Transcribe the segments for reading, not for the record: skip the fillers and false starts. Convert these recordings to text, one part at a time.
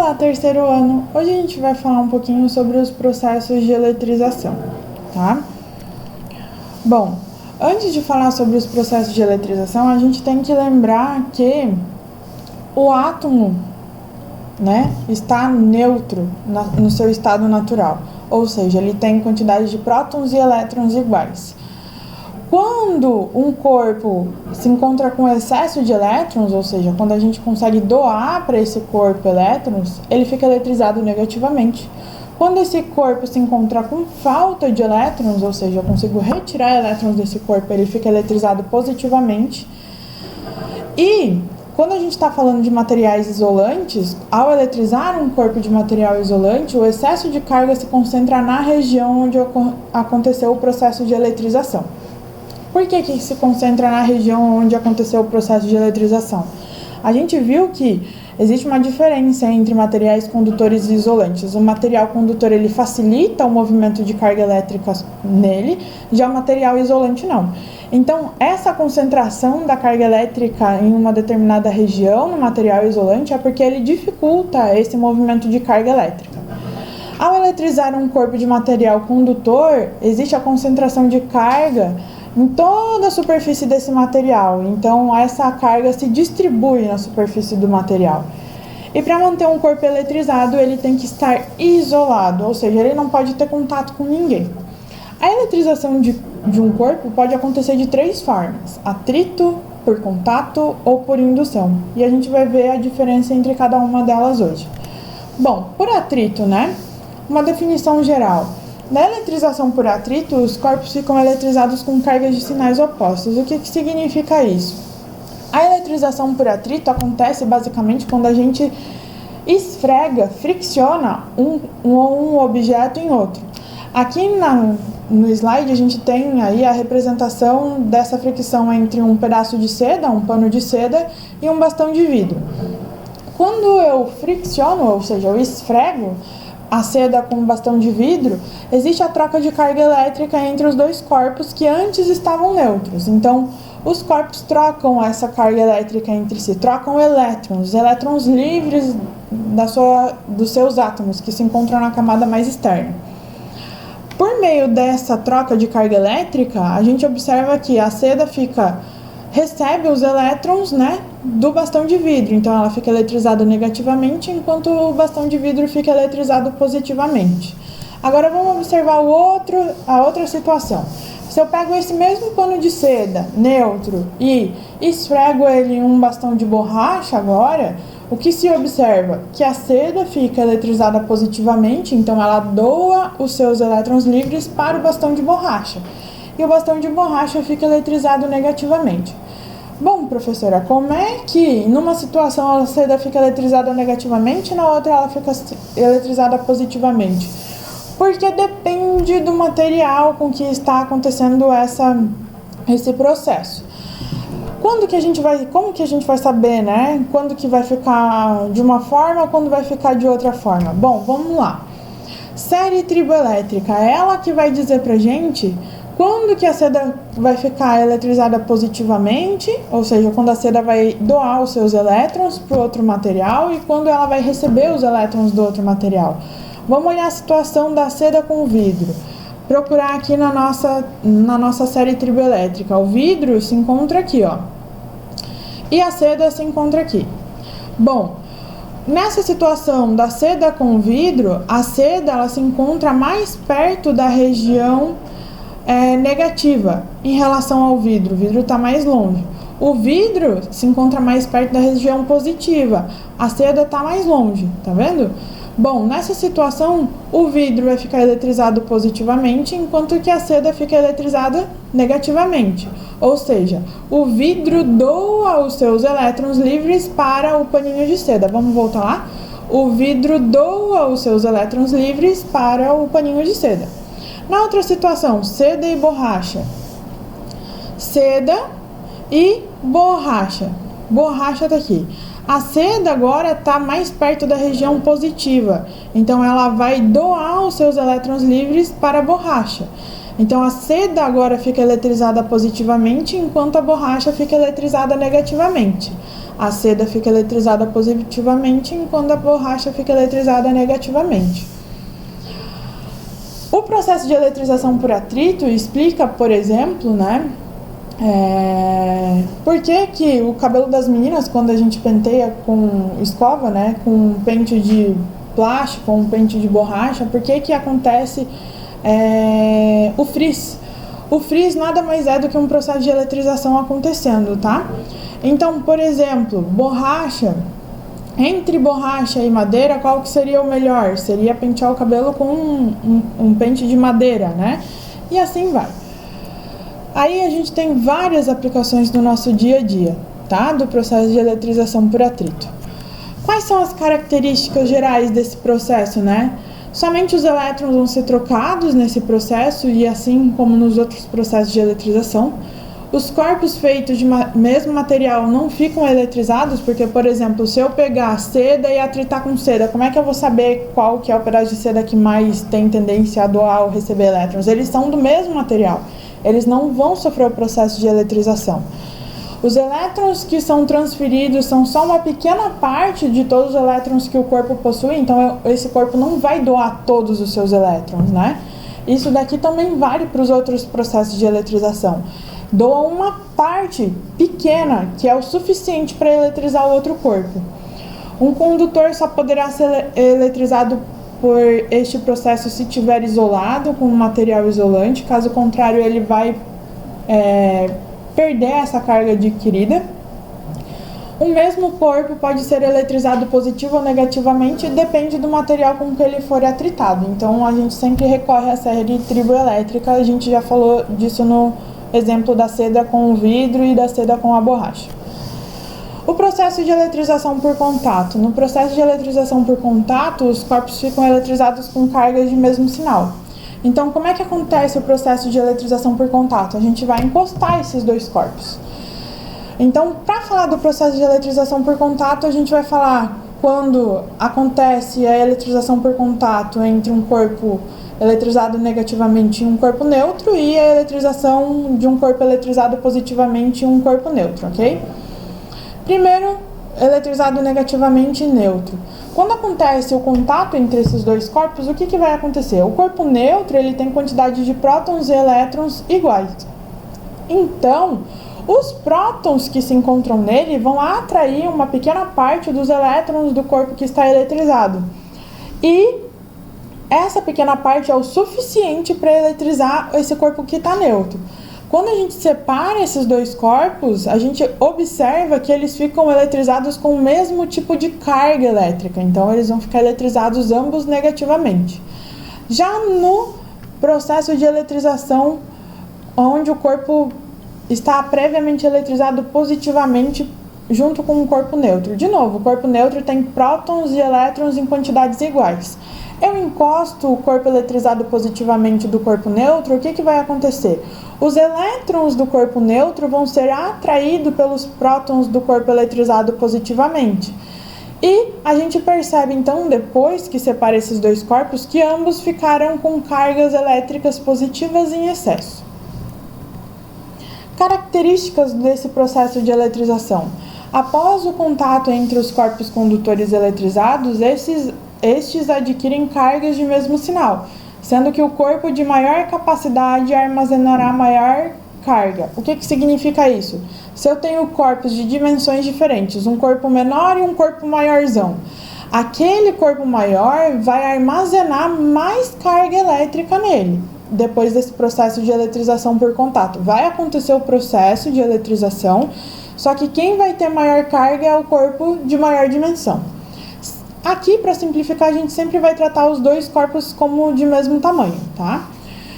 Olá, terceiro ano! Hoje a gente vai falar um pouquinho sobre os processos de eletrização, tá? Bom, antes de falar sobre os processos de eletrização, a gente tem que lembrar que o átomo, está neutro no seu estado natural, ou seja, ele tem quantidade de prótons e elétrons iguais. Quando um corpo se encontra com excesso de elétrons, ou seja, quando a gente consegue doar para esse corpo elétrons, ele fica eletrizado negativamente. Quando esse corpo se encontra com falta de elétrons, ou seja, eu consigo retirar elétrons desse corpo, ele fica eletrizado positivamente. E quando a gente está falando de materiais isolantes, ao eletrizar um corpo de material isolante, o excesso de carga se concentra na região onde aconteceu o processo de eletrização. Por que se concentra na região onde aconteceu o processo de eletrização? A gente viu que existe uma diferença entre materiais condutores e isolantes. O material condutor ele facilita o movimento de carga elétrica nele, já o material isolante não. Então, essa concentração da carga elétrica em uma determinada região no material isolante é porque ele dificulta esse movimento de carga elétrica. Ao eletrizar um corpo de material condutor, existe a concentração de carga em toda a superfície desse material, então essa carga se distribui na superfície do material. E para manter um corpo eletrizado, ele tem que estar isolado, ou seja, ele não pode ter contato com ninguém. A eletrização de um corpo pode acontecer de três formas: atrito, por contato ou por indução. E a gente vai ver a diferença entre cada uma delas hoje. Bom, por atrito, uma definição geral. Na eletrização por atrito, os corpos ficam eletrizados com cargas de sinais opostos. O que significa isso? A eletrização por atrito acontece basicamente quando a gente fricciona um objeto em outro. Aqui no slide a gente tem aí a representação dessa fricção entre um pedaço de seda, um pano de seda e um bastão de vidro. Quando eu fricciono, ou seja, eu esfrego a seda com um bastão de vidro, existe a troca de carga elétrica entre os dois corpos que antes estavam neutros. Então, os corpos trocam essa carga elétrica entre si, trocam elétrons livres dos seus átomos, que se encontram na camada mais externa. Por meio dessa troca de carga elétrica, a gente observa que a seda recebe os elétrons, do bastão de vidro. Então, ela fica eletrizada negativamente, enquanto o bastão de vidro fica eletrizado positivamente. Agora, vamos observar a outra situação. Se eu pego esse mesmo pano de seda neutro e esfrego ele em um bastão de borracha agora, o que se observa? Que a seda fica eletrizada positivamente, então ela doa os seus elétrons livres para o bastão de borracha. E o bastão de borracha fica eletrizado negativamente. Bom, professora, como é que numa situação a seda fica eletrizada negativamente e na outra ela fica eletrizada positivamente? Porque depende do material com que está acontecendo esse processo. Como que a gente vai saber, quando que vai ficar de uma forma ou quando vai ficar de outra forma? Bom, vamos lá. Série triboelétrica, ela que vai dizer pra gente quando que a seda vai ficar eletrizada positivamente, ou seja, quando a seda vai doar os seus elétrons para o outro material e quando ela vai receber os elétrons do outro material. Vamos olhar a situação da seda com vidro. Procurar aqui na nossa série triboelétrica. O vidro se encontra aqui, e a seda se encontra aqui. Bom, nessa situação da seda com vidro, a seda ela se encontra mais perto da região negativa em relação ao vidro. O vidro está mais longe. O vidro se encontra mais perto da região positiva. A seda está mais longe, tá vendo? Bom, nessa situação, o vidro vai ficar eletrizado positivamente, enquanto que a seda fica eletrizada negativamente. Ou seja, o vidro doa os seus elétrons livres para o paninho de seda. Vamos voltar lá? O vidro doa os seus elétrons livres para o paninho de seda. Na outra situação, seda e borracha. Seda e borracha. Borracha está aqui. A seda agora está mais perto da região positiva, então ela vai doar os seus elétrons livres para a borracha. Então a seda agora fica eletrizada positivamente, enquanto a borracha fica eletrizada negativamente. A seda fica eletrizada positivamente, enquanto a borracha fica eletrizada negativamente. O processo de eletrização por atrito explica, por exemplo, né, por que o cabelo das meninas, quando a gente penteia com escova, né, com um pente de plástico ou um pente de borracha, por que acontece o frizz? O frizz nada mais é do que um processo de eletrização acontecendo, tá? Então, por exemplo, borracha, entre borracha e madeira, qual que seria o melhor? Seria pentear o cabelo com um pente de madeira, né? E assim vai. Aí a gente tem várias aplicações no nosso dia a dia, tá? Do processo de eletrização por atrito. Quais são as características gerais desse processo, né? Somente os elétrons vão ser trocados nesse processo e assim como nos outros processos de eletrização. Os corpos feitos de mesmo material não ficam eletrizados, porque, por exemplo, se eu pegar seda e atritar com seda, como é que eu vou saber qual que é o pedaço de seda que mais tem tendência a doar ou receber elétrons? Eles são do mesmo material, eles não vão sofrer o processo de eletrização. Os elétrons que são transferidos são só uma pequena parte de todos os elétrons que o corpo possui, então esse corpo não vai doar todos os seus elétrons, né? Isso daqui também vale para os outros processos de eletrização. Doa uma parte pequena, que é o suficiente para eletrizar o outro corpo. Um condutor só poderá ser eletrizado por este processo se estiver isolado com um material isolante, caso contrário ele vai perder essa carga adquirida. O mesmo corpo pode ser eletrizado positivo ou negativamente, depende do material com que ele for atritado. Então a gente sempre recorre à série triboelétrica, a gente já falou disso no exemplo da seda com o vidro e da seda com a borracha. O processo de eletrização por contato. No processo de eletrização por contato, os corpos ficam eletrizados com cargas de mesmo sinal. Então, como é que acontece o processo de eletrização por contato? A gente vai encostar esses dois corpos. Então, para falar do processo de eletrização por contato, a gente vai falar quando acontece a eletrização por contato entre um corpo eletrizado negativamente em um corpo neutro e a eletrização de um corpo eletrizado positivamente em um corpo neutro, ok? Primeiro, eletrizado negativamente e neutro. Quando acontece o contato entre esses dois corpos, o que vai acontecer? O corpo neutro ele tem quantidade de prótons e elétrons iguais. Então, os prótons que se encontram nele vão atrair uma pequena parte dos elétrons do corpo que está eletrizado. E essa pequena parte é o suficiente para eletrizar esse corpo que está neutro. Quando a gente separa esses dois corpos, a gente observa que eles ficam eletrizados com o mesmo tipo de carga elétrica. Então, eles vão ficar eletrizados ambos negativamente. Já no processo de eletrização, onde o corpo está previamente eletrizado positivamente junto com um corpo neutro. De novo, o corpo neutro tem prótons e elétrons em quantidades iguais. Eu encosto o corpo eletrizado positivamente do corpo neutro, o que vai acontecer? Os elétrons do corpo neutro vão ser atraídos pelos prótons do corpo eletrizado positivamente. E a gente percebe então, depois que separa esses dois corpos, que ambos ficaram com cargas elétricas positivas em excesso. Características desse processo de eletrização. Após o contato entre os corpos condutores eletrizados, estes adquirem cargas de mesmo sinal, sendo que o corpo de maior capacidade armazenará maior carga. O que significa isso? Se eu tenho corpos de dimensões diferentes, um corpo menor e um corpo maiorzão, aquele corpo maior vai armazenar mais carga elétrica nele. Depois desse processo de eletrização por contato, vai acontecer o processo de eletrização, só que quem vai ter maior carga é o corpo de maior dimensão. Aqui, para simplificar, a gente sempre vai tratar os dois corpos como de mesmo tamanho, tá?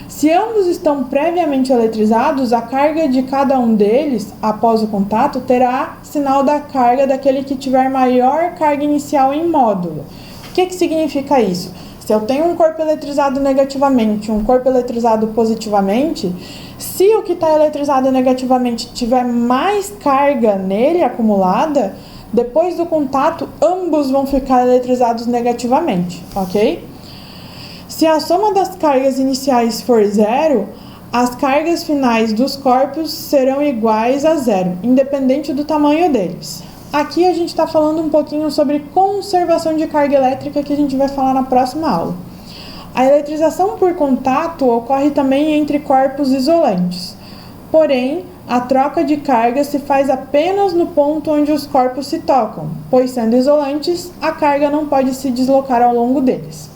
Se ambos estão previamente eletrizados, a carga de cada um deles, após o contato, terá sinal da carga daquele que tiver maior carga inicial em módulo. O que significa isso? Se eu tenho um corpo eletrizado negativamente e um corpo eletrizado positivamente, se o que está eletrizado negativamente tiver mais carga nele acumulada, depois do contato, ambos vão ficar eletrizados negativamente, ok? Se a soma das cargas iniciais for zero, as cargas finais dos corpos serão iguais a zero, independente do tamanho deles. Aqui a gente está falando um pouquinho sobre conservação de carga elétrica, que a gente vai falar na próxima aula. A eletrização por contato ocorre também entre corpos isolantes. Porém, a troca de carga se faz apenas no ponto onde os corpos se tocam, pois sendo isolantes, a carga não pode se deslocar ao longo deles.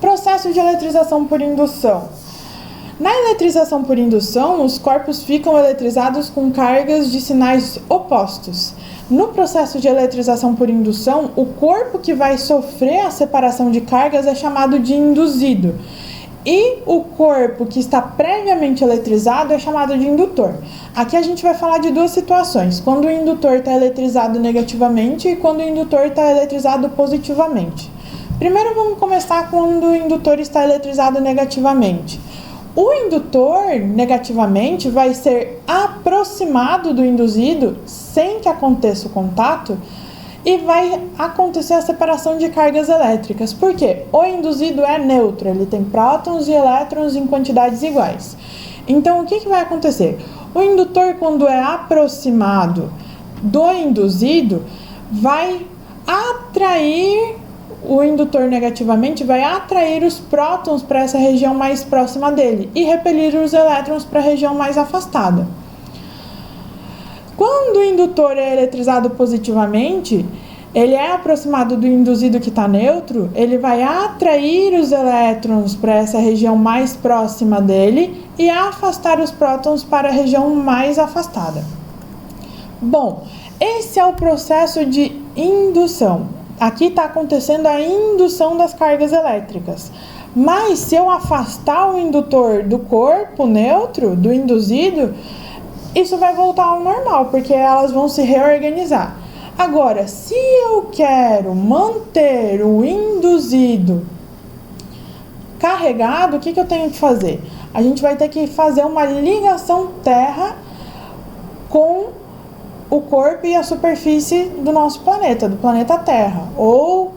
Processo de eletrização por indução. Na eletrização por indução, os corpos ficam eletrizados com cargas de sinais opostos. No processo de eletrização por indução, o corpo que vai sofrer a separação de cargas é chamado de induzido. E o corpo que está previamente eletrizado é chamado de indutor. Aqui a gente vai falar de duas situações, quando o indutor está eletrizado negativamente e quando o indutor está eletrizado positivamente. Primeiro vamos começar quando o indutor está eletrizado negativamente. O indutor negativamente vai ser aproximado do induzido sem que aconteça o contato e vai acontecer a separação de cargas elétricas. Por quê? O induzido é neutro, ele tem prótons e elétrons em quantidades iguais. Então, o que vai acontecer? O indutor, quando é aproximado do induzido, vai atrair, o indutor negativamente vai atrair os prótons para essa região mais próxima dele e repelir os elétrons para a região mais afastada. Quando o indutor é eletrizado positivamente, ele é aproximado do induzido que está neutro, ele vai atrair os elétrons para essa região mais próxima dele e afastar os prótons para a região mais afastada. Bom, esse é o processo de indução. Aqui está acontecendo a indução das cargas elétricas. Mas se eu afastar o indutor do corpo neutro, do induzido, isso vai voltar ao normal, porque elas vão se reorganizar. Agora, se eu quero manter o induzido carregado, o que eu tenho que fazer? A gente vai ter que fazer uma ligação terra com o corpo e a superfície do nosso planeta, do planeta Terra, ou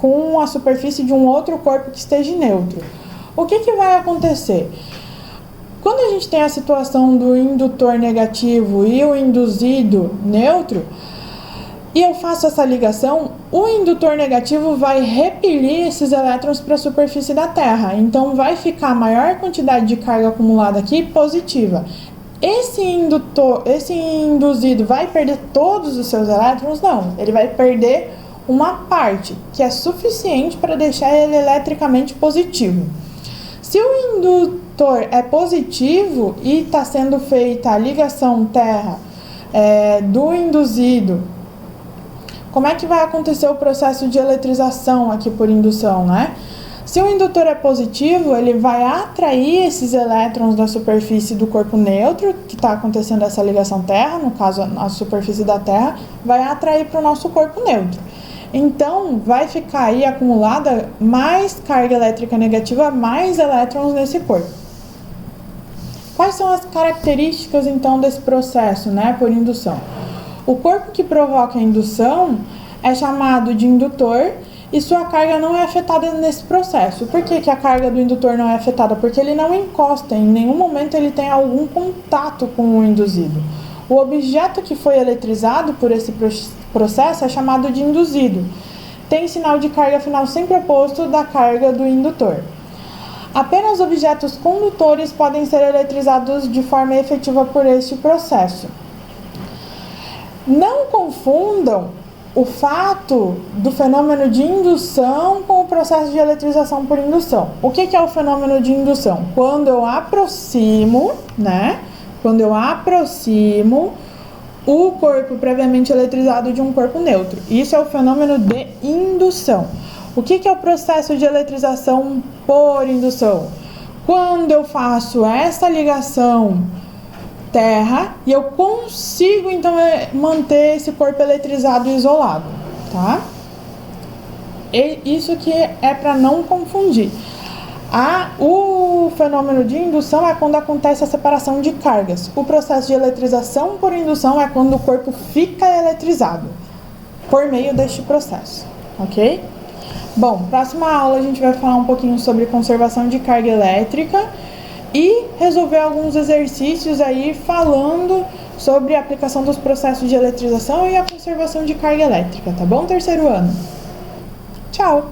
com a superfície de um outro corpo que esteja neutro. O que vai acontecer? Quando a gente tem a situação do indutor negativo e o induzido neutro, e eu faço essa ligação, o indutor negativo vai repelir esses elétrons para a superfície da Terra. Então, vai ficar a maior quantidade de carga acumulada aqui positiva. Esse induzido vai perder todos os seus elétrons? Não, ele vai perder uma parte, que é suficiente para deixar ele eletricamente positivo. Se o indutor é positivo e está sendo feita a ligação terra do induzido, como é que vai acontecer o processo de eletrização aqui por indução, né? Se o indutor é positivo, ele vai atrair esses elétrons da superfície do corpo neutro, que está acontecendo essa ligação terra, no caso a superfície da Terra, vai atrair para o nosso corpo neutro. Então, vai ficar aí acumulada mais carga elétrica negativa, mais elétrons nesse corpo. Quais são as características, então, desse processo, né, por indução? O corpo que provoca a indução é chamado de indutor, e sua carga não é afetada nesse processo. Por que a carga do indutor não é afetada? Porque ele não encosta, em nenhum momento ele tem algum contato com o induzido. O objeto que foi eletrizado por esse processo é chamado de induzido. Tem sinal de carga final sempre oposto da carga do indutor. Apenas objetos condutores podem ser eletrizados de forma efetiva por este processo. Não confundam o fato do fenômeno de indução com o processo de eletrização por indução. O que é o fenômeno de indução? Quando eu aproximo, né? Quando eu aproximo o corpo previamente eletrizado de um corpo neutro. Isso é o fenômeno de indução. O que é o processo de eletrização por indução? Quando eu faço essa ligação terra e eu consigo então manter esse corpo eletrizado e isolado, tá? E isso que é para não confundir. O fenômeno de indução é quando acontece a separação de cargas. O processo de eletrização por indução é quando o corpo fica eletrizado por meio deste processo, ok? Bom, próxima aula a gente vai falar um pouquinho sobre conservação de carga elétrica e resolver alguns exercícios aí falando sobre a aplicação dos processos de eletrização e a conservação de carga elétrica, tá bom, terceiro ano? Tchau!